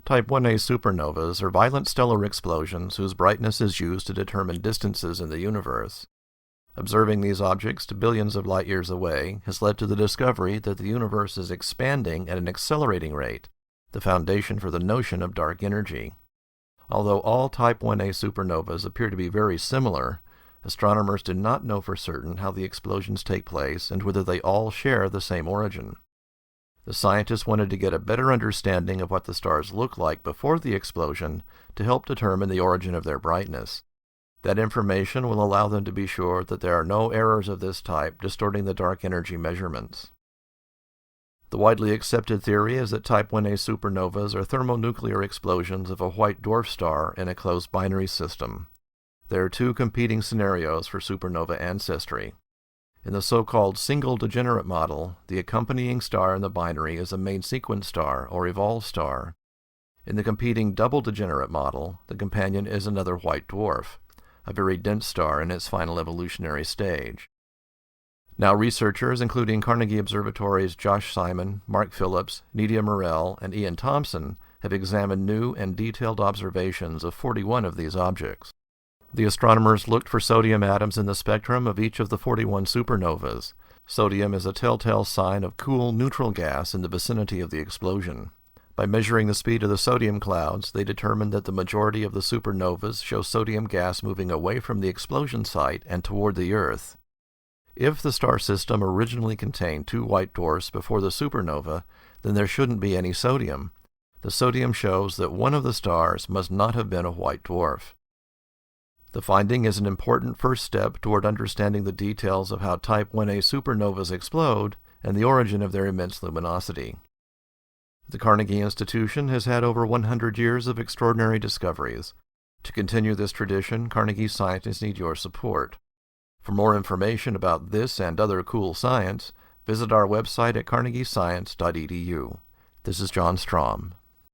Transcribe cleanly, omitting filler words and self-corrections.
Type 1a supernovas are violent stellar explosions whose brightness is used to determine distances in the universe. Observing these objects to billions of light years away has led to the discovery that the universe is expanding at an accelerating rate, the foundation for the notion of dark energy. Although all Type 1a supernovas appear to be very similar, astronomers do not know for certain how the explosions take place and whether they all share the same origin. The scientists wanted to get a better understanding of what the stars look like before the explosion to help determine the origin of their brightness. That information will allow them to be sure that there are no errors of this type distorting the dark energy measurements. The widely accepted theory is that Type 1a supernovas are thermonuclear explosions of a white dwarf star in a closed binary system. There are two competing scenarios for supernova ancestry. In the so-called single degenerate model, the accompanying star in the binary is a main sequence star or evolved star. In the competing double degenerate model, the companion is another white dwarf, a very dense star in its final evolutionary stage. Now researchers, including Carnegie Observatory's Josh Simon, Mark Phillips, Nydia Morell, and Ian Thompson, have examined new and detailed observations of 41 of these objects. The astronomers looked for sodium atoms in the spectrum of each of the 41 supernovas. Sodium is a telltale sign of cool neutral gas in the vicinity of the explosion. By measuring the speed of the sodium clouds, they determined that the majority of the supernovas show sodium gas moving away from the explosion site and toward the Earth. If the star system originally contained two white dwarfs before the supernova, then there shouldn't be any sodium. The sodium shows that one of the stars must not have been a white dwarf. The finding is an important first step toward understanding the details of how Type 1a supernovas explode and the origin of their immense luminosity. The Carnegie Institution has had over 100 years of extraordinary discoveries. To continue this tradition, Carnegie scientists need your support. For more information about this and other cool science, visit our website at carnegiescience.edu. This is John Strom.